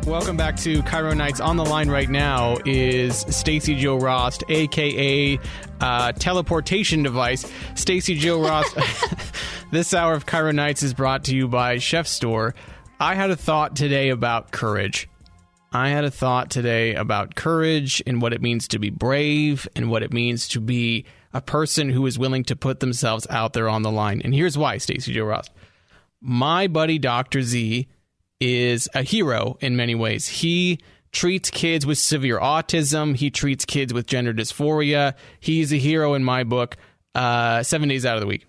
Welcome back to KIRO Nights. On the line right now is Stacy Jo Rost, a.k.a. teleportation device. Stacy Jo Rost, this hour of KIRO Nights is brought to you by Chef Store. I had a thought today about courage. And what it means to be brave and what it means to be a person who is willing to put themselves out there on the line. And here's why, Stacy Jo Rost. My buddy, Dr. Z, is a hero in many ways. He treats kids with severe autism. He treats kids with gender dysphoria. He's a hero in my book, 7 days out of the week.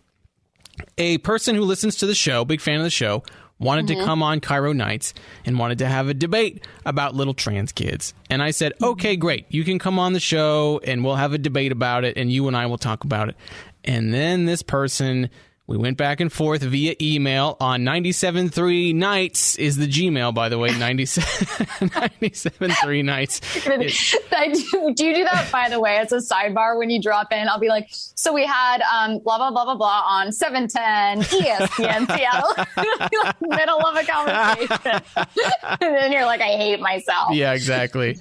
A person who listens to the show, big fan of the show, wanted to come on KIRO Nights and wanted to have a debate about little trans kids. And I said, okay, great. You can come on the show and we'll have a debate about it and you and I will talk about it. And then this person... we went back and forth via email on 97.3 Nights is the Gmail, by the way, 97.3 Nights. Do you do that, by the way, as a sidebar when you drop in? I'll be like, so we had blah, blah, blah, blah, blah on 710 ESPN Seattle. Middle of a conversation. And then you're like, I hate myself. Yeah, exactly.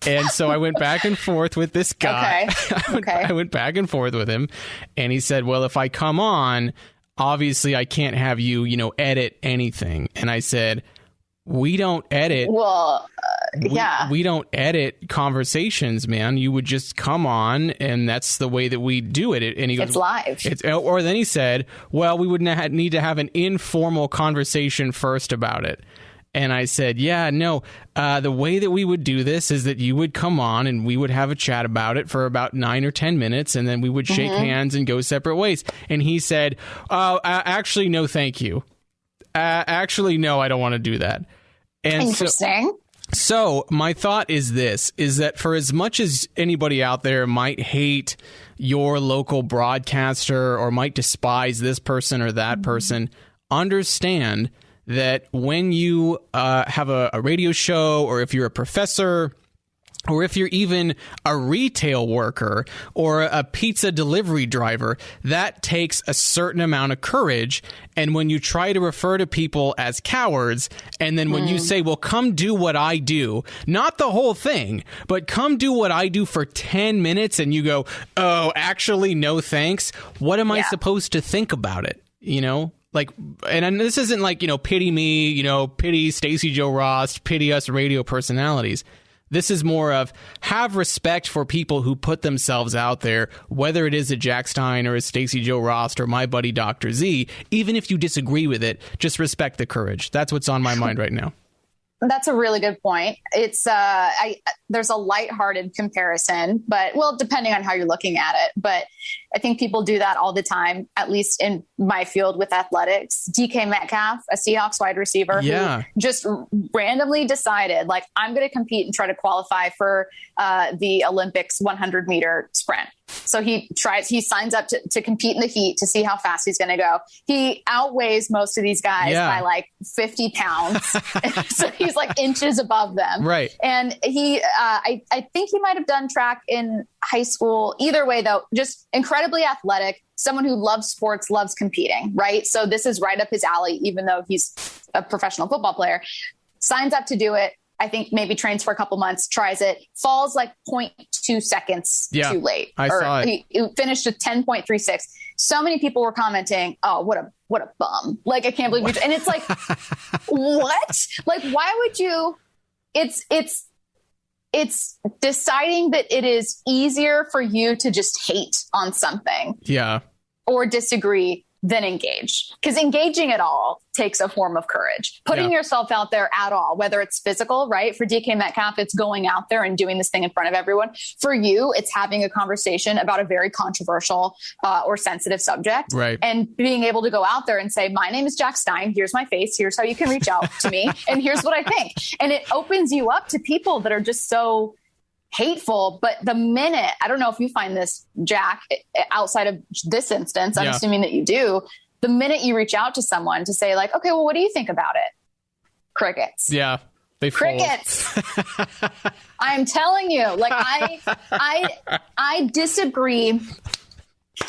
And so I went back and forth with this guy. Okay. I went back and forth with him. And he said, well, if I come on, obviously I can't have you, edit anything. And I said, we don't edit. Well, We don't edit conversations, man. You would just come on and that's the way that we do it. And he goes, it's live. Or then he said, well, we would need to have an informal conversation first about it. And I said, yeah, no, the way that we would do this is that you would come on and we would have a chat about it for about 9 or 10 minutes. And then we would shake hands and go separate ways. And he said, actually, no, thank you. Actually, no, I don't want to do that. And interesting. So my thought is this, is that for as much as anybody out there might hate your local broadcaster or might despise this person or that person, understand that when you have a radio show, or if you're a professor, or if you're even a retail worker or a pizza delivery driver, that takes a certain amount of courage. And when you try to refer to people as cowards, and then when you say, well, come do what I do, not the whole thing, but come do what I do for 10 minutes, and you go, oh, actually, no thanks. What am I supposed to think about it? Like, and this isn't like, pity me, pity Stacy Jo Rost, pity us radio personalities. This is more of have respect for people who put themselves out there, whether it is a Jack Stine or a Stacy Jo Rost or my buddy Dr. Z. Even if you disagree with it, just respect the courage. That's what's on my mind right now. That's a really good point. It's there's a lighthearted comparison, but depending on how you're looking at it. But I think people do that all the time, at least in my field with athletics. DK Metcalf, a Seahawks wide receiver, who just randomly decided, like, I'm going to compete and try to qualify for the Olympics 100 meter sprint. So he signs up to compete in the heat to see how fast he's going to go. He outweighs most of these guys by like 50 pounds. So he's like inches above them. Right. And I think he might've done track in high school. Either way, though, just incredibly athletic, someone who loves sports, loves competing. Right. So this is right up his alley, even though he's a professional football player, signs up to do it. I think maybe trains for a couple months, tries it, falls like 0.2 seconds too late. I saw it. He finished with 10.36. So many people were commenting, oh, what a bum. Like, I can't believe you. And it's like, what? Like, why would you? It's deciding that it is easier for you to just hate on something. Yeah. Or disagree than engage. Because engaging at all takes a form of courage. Putting yourself out there at all, whether it's physical, right? For DK Metcalf, it's going out there and doing this thing in front of everyone. For you, it's having a conversation about a very controversial or sensitive subject. Right. And being able to go out there and say, my name is Jack Stine. Here's my face. Here's how you can reach out to me. And here's what I think. And it opens you up to people that are just so hateful. But the minute, I don't know if you find this, Jack, outside of this instance, I'm assuming that you do, the minute you reach out to someone to say like, okay, well, what do you think about it? Crickets. Yeah. They crickets. I'm telling you, like, I disagree.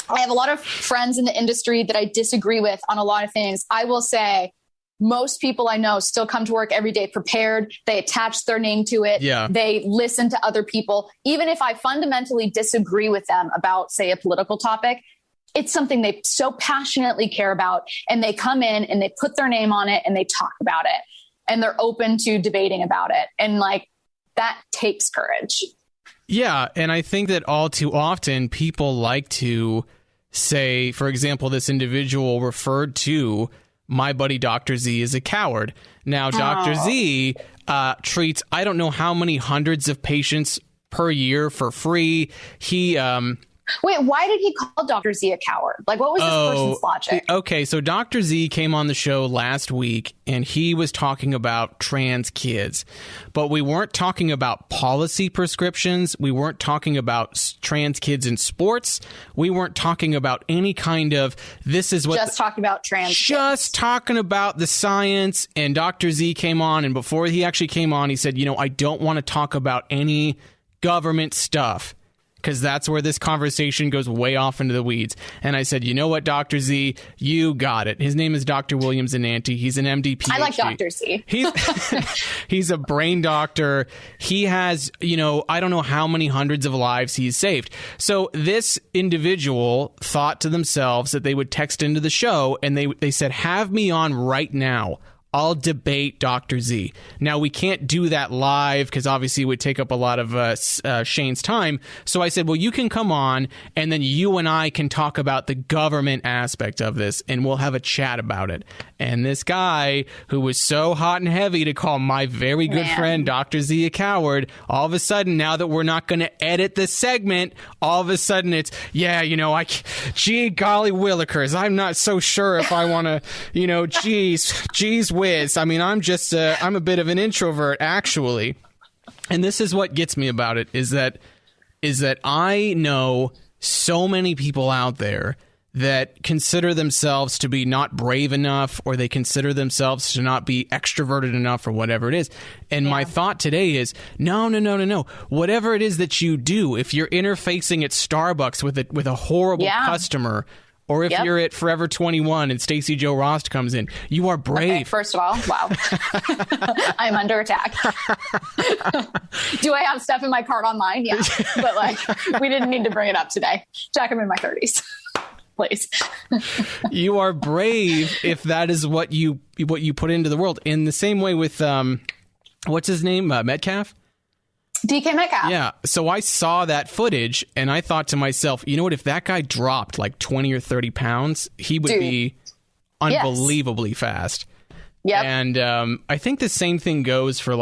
I have a lot of friends in the industry that I disagree with on a lot of things. I will say most people I know still come to work every day prepared. They attach their name to it. Yeah. They listen to other people. Even if I fundamentally disagree with them about, say, a political topic, it's something they so passionately care about. And they come in and they put their name on it and they talk about it. And they're open to debating about it. And like, that takes courage. Yeah. And I think that all too often people like to say, for example, this individual referred to my buddy Dr. Z as a coward. Now, Dr. Z treats, I don't know how many hundreds of patients per year for free. He Wait, why did he call Dr. Z a coward? Like, what was this person's logic? Okay, so Dr. Z came on the show last week, and he was talking about trans kids. But we weren't talking about policy prescriptions. We weren't talking about trans kids in sports. We weren't talking about any kind of, this is what... Just talking about trans Just kids. talking about the science, and Dr. Z came on, and before he actually came on, he said, I don't want to talk about any government stuff, because that's where this conversation goes way off into the weeds. And I said, you know what, Dr. Z, you got it. His name is Dr. William Zananti. He's an MD, PhD. I like Dr. Z. He's a brain doctor. He has, I don't know how many hundreds of lives he's saved. So this individual thought to themselves that they would text into the show, and they said, have me on right now. I'll debate Dr. Z. Now, we can't do that live because obviously it would take up a lot of Shane's time. So I said, well, you can come on and then you and I can talk about the government aspect of this and we'll have a chat about it. And this guy who was so hot and heavy to call my very good friend Dr. Z a coward, all of a sudden, now that we're not going to edit the segment, all of a sudden it's, gee golly willikers, I'm not so sure if I want to, geez whiz. I mean, I'm a bit of an introvert, actually. And this is what gets me about it, is that I know so many people out there that consider themselves to be not brave enough, or they consider themselves to not be extroverted enough, or whatever it is. And my thought today is, no. Whatever it is that you do, if you're interfacing at Starbucks with a horrible customer, or if you're at Forever 21 and Stacy Joe Rost comes in, you are brave. Okay, first of all, wow. I'm under attack. Do I have stuff in my cart online? Yeah. But we didn't need to bring it up today. Jack, I'm in my 30s. Please. You are brave if that is what you put into the world. In the same way with, what's his name? Metcalf? DK Metcalf. Yeah. So I saw that footage and I thought to myself, you know what? If that guy dropped like 20 or 30 pounds, he would be unbelievably fast. Yep. And I think the same thing goes for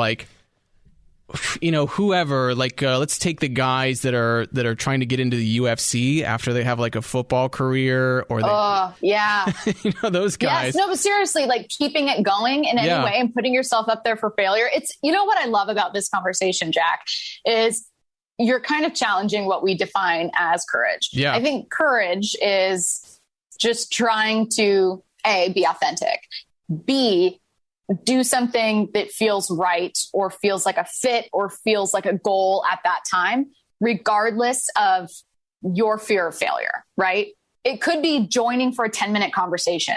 whoever, let's take the guys that are trying to get into the UFC after they have like a football career, or those guys. Yes, no, but seriously, keeping it going in any way and putting yourself up there for failure. It's, what I love about this conversation, Jack, is you're kind of challenging what we define as courage. Yeah. I think courage is just trying to A, be authentic, B, do something that feels right or feels like a fit or feels like a goal at that time, regardless of your fear of failure, right? It could be joining for a 10-minute conversation.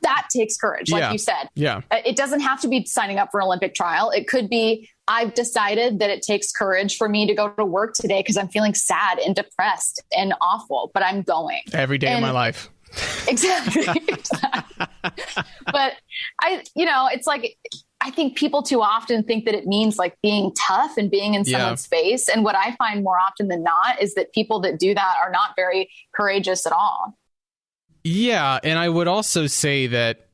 That takes courage, like you said. Yeah. It doesn't have to be signing up for an Olympic trial. It could be, I've decided that it takes courage for me to go to work today because I'm feeling sad and depressed and awful, but I'm going. Every day of my life. Exactly. But it's I think people too often think that it means being tough and being in someone's face. And what I find more often than not is that people that do that are not very courageous at all. Yeah. And I would also say that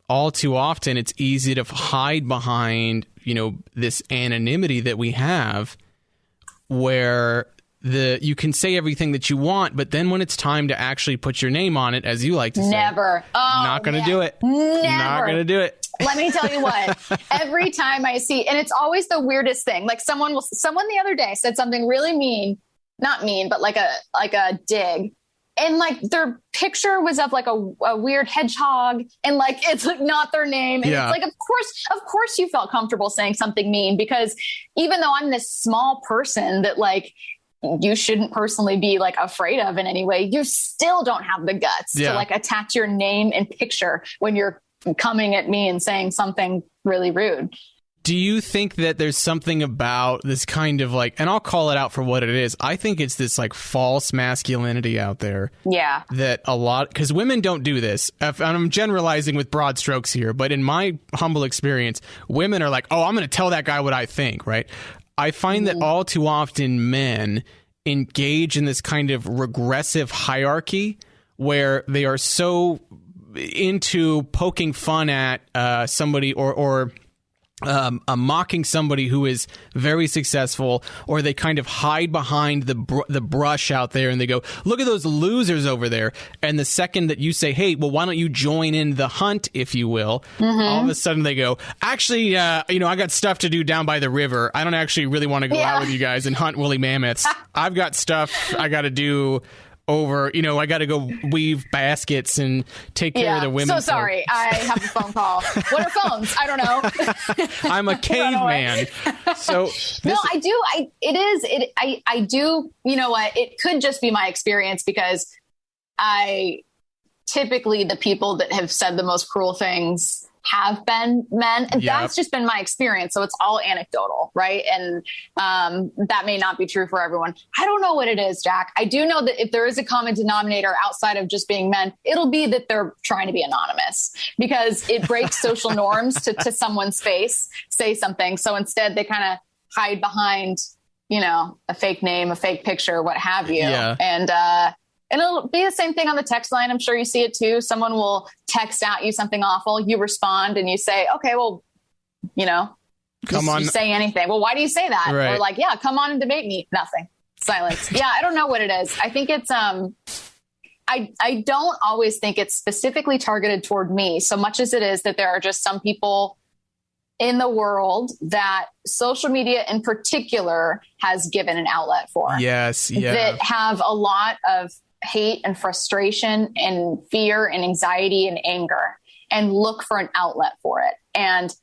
all too often it's easy to hide behind, this anonymity that we have, where you can say everything that you want, but then when it's time to actually put your name on it, as you like to say, not going to do it. Never. Not going to do it. Let me tell you what, every time I see, and it's always the weirdest thing, someone the other day said something really mean, not mean, but like a dig. And their picture was of a weird hedgehog, and it's not their name. And it's of course you felt comfortable saying something mean, because even though I'm this small person that you shouldn't personally be afraid of in any way, you still don't have the guts to attach your name and picture when you're coming at me and saying something really rude. Do you think that there's something about this kind of like, and I'll call it out for what it is. I think it's this like false masculinity out there. Yeah. That a lot, because women don't do this. And I'm generalizing with broad strokes here, but in my humble experience, women are like, oh, I'm going to tell that guy what I think, right? I find that all too often men engage in this kind of regressive hierarchy where they are so into poking fun at somebody or mocking somebody who is very successful, or they kind of hide behind the brush out there and they go, look at those losers over there. And the second that you say, hey, well, why don't you join in the hunt, if you will, all of a sudden they go, actually, I got stuff to do down by the river. I don't actually really want to go out with you guys and hunt woolly mammoths. I've got stuff I got to do over, I got to go weave baskets and take care of the women. So sorry, I have a phone call. What are phones? I don't know. I'm a caveman. So no, I do. I do. You know what? It could just be my experience, because typically the people that have said the most cruel things have been men, and that's just been my experience. So it's all anecdotal, right? And that may not be true for everyone. I don't know what it is, Jack. I do know that if there is a common denominator outside of just being men, it'll be that they're trying to be anonymous, because it breaks social norms to someone's face, say something. So instead they kind of hide behind, a fake name, a fake picture, what have you. Yeah. And it'll be the same thing on the text line. I'm sure you see it too. Someone will text at you something awful. You respond and you say, okay, well, come on. You say anything. Well, why do you say that? Right. Or like, yeah, come on and debate me. Nothing. Silence. Yeah. I don't know what it is. I think it's, I don't always think it's specifically targeted toward me so much as it is that there are just some people in the world that social media in particular has given an outlet for. Yes. Yeah. That have a lot of hate and frustration and fear and anxiety and anger, and look for an outlet for it. And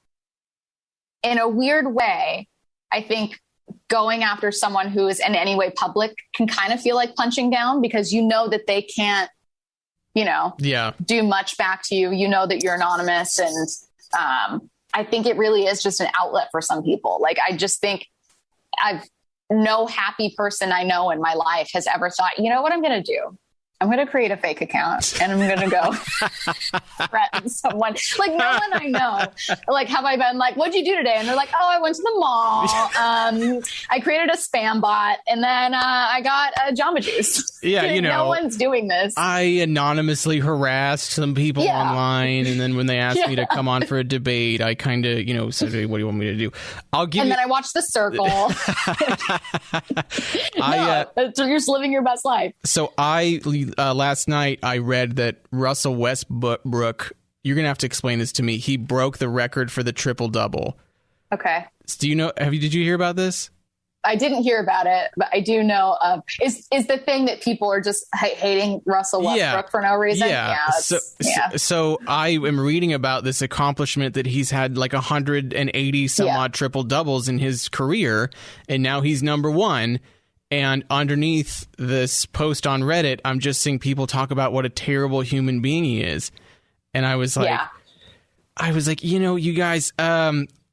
in a weird way, I think going after someone who is in any way public can kind of feel like punching down, because that they can't, do much back to you. That you're anonymous. And I think it really is just an outlet for some people. Like, I just think no happy person I know in my life has ever thought, you know what I'm going to do? I'm going to create a fake account and I'm going to go threaten someone. Like, no one I know. Like, have I been like, what'd you do today? And they're like, oh, I went to the mall. I created a spam bot, and then I got Jamba Juice. Yeah, no one's doing this. I anonymously harassed some people online, and then when they asked me to come on for a debate, I kind of, said, hey, what do you want me to do? Then I watched The Circle. You're just living your best life. So last night I read that Russell Westbrook, you're going to have to explain this to me. He broke the record for the triple double. Okay. Do you know, did you hear about this? I didn't hear about it, but I do know is the thing that people are just hating Russell Westbrook for no reason. Yeah. So I am reading about this accomplishment that he's had like 180 some odd triple doubles in his career. And now he's number one. And underneath this post on Reddit, I'm just seeing people talk about what a terrible human being he is. And I was like, you guys,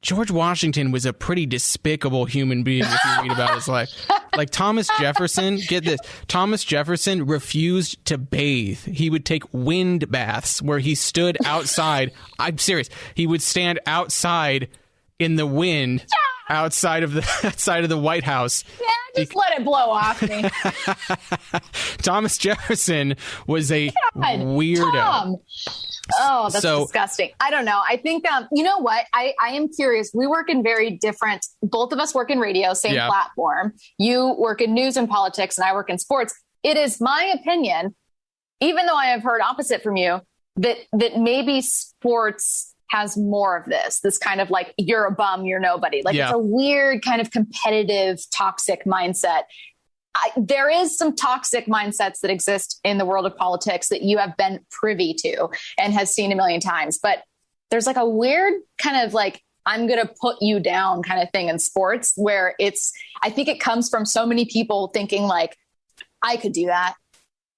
George Washington was a pretty despicable human being if you read about his life. Like Thomas Jefferson, get this, Thomas Jefferson refused to bathe. He would take wind baths where he stood outside. I'm serious. He would stand outside in the wind outside of the White House. Yeah, just let it blow off me. Thomas Jefferson was a weirdo. Tom. Oh, that's disgusting. I don't know. I think, you know what? I am curious. We work in very different, both of us work in radio, same platform. You work in news and politics, and I work in sports. It is my opinion, even though I have heard opposite from you, that maybe sports has more of this kind of like, you're a bum, you're nobody. Like it's a weird kind of competitive, toxic mindset. There is some toxic mindsets that exist in the world of politics that you have been privy to and has seen a million times. But there's like a weird kind of like, I'm going to put you down kind of thing in sports where I think it comes from so many people thinking like, I could do that.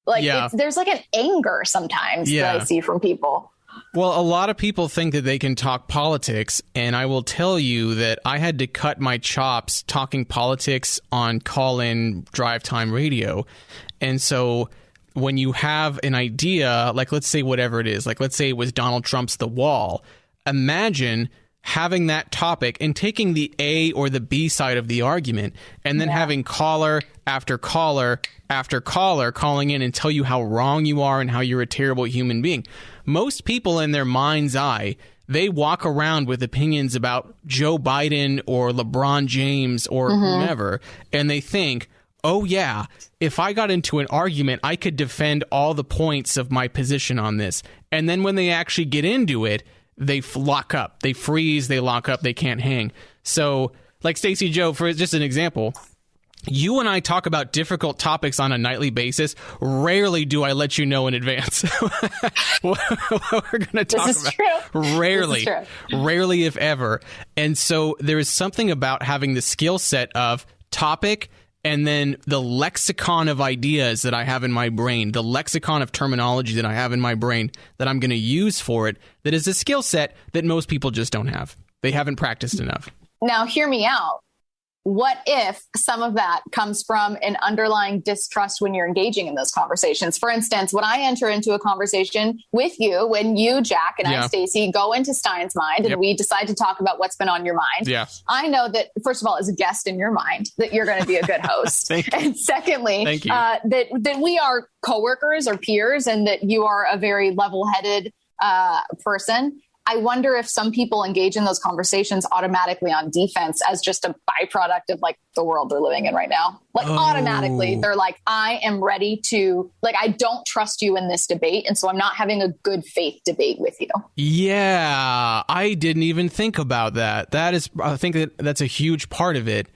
Like there's like an anger sometimes that I see from people. Well, a lot of people think that they can talk politics, and I will tell you that I had to cut my chops talking politics on call-in drive time radio. And so when you have an idea, like let's say whatever it is, like let's say it was Donald Trump's The Wall, imagine having that topic and taking the A or the B side of the argument and then having caller after caller after caller calling in and tell you how wrong you are and how you're a terrible human being. Most people in their mind's eye, they walk around with opinions about Joe Biden or LeBron James or whomever, and they think, oh yeah, if I got into an argument, I could defend all the points of my position on this. And then when they actually get into it, they lock up, they freeze, they lock up, they can't hang. So like Stacy Joe, for just an example, you and I talk about difficult topics on a nightly basis. Rarely do I let you know in advance what we're going to talk about. True. Rarely, rarely if ever. And so there is something about having the skill set of topic and then the lexicon of ideas that I have in my brain, the lexicon of terminology that I have in my brain that I'm going to use for it, that is a skill set that most people just don't have. They haven't practiced enough. Now, hear me out. What if some of that comes from an underlying distrust when you're engaging in those conversations? For instance, when I enter into a conversation with you, when you, Jack, and I, Stacy, go into Stine's mind and we decide to talk about what's been on your mind, I know that, first of all, as a guest in your mind, that you're going to be a good host. And secondly, that we are coworkers or peers and that you are a very level-headed person. I wonder if some people engage in those conversations automatically on defense as just a byproduct of like the world they're living in right now. Like automatically they're like, I am ready to, like, I don't trust you in this debate. And so I'm not having a good faith debate with you. Yeah, I didn't even think about that. I think that's a huge part of it.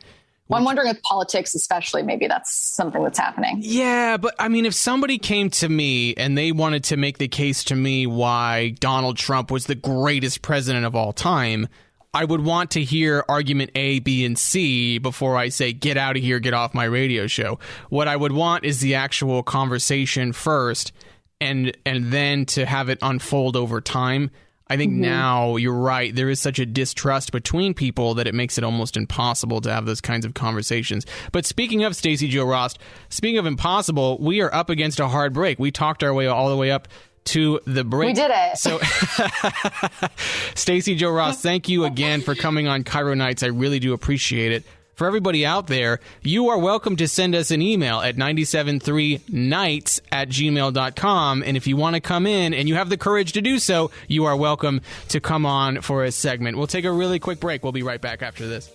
Well, I'm wondering if politics, especially, maybe that's something that's happening. Yeah, but I mean, if somebody came to me and they wanted to make the case to me why Donald Trump was the greatest president of all time, I would want to hear argument A, B, and C before I say, get out of here, get off my radio show. What I would want is the actual conversation first and then to have it unfold over time. I think now you're right. There is such a distrust between people that it makes it almost impossible to have those kinds of conversations. But speaking of Stacy Joe Rost, speaking of impossible, we are up against a hard break. We talked our way all the way up to the break. We did it. So, Stacy Joe Rost, thank you again for coming on KIRO Nights. I really do appreciate it. For everybody out there, you are welcome to send us an email at 973nights@gmail.com. And if you want to come in and you have the courage to do so, you are welcome to come on for a segment. We'll take a really quick break. We'll be right back after this.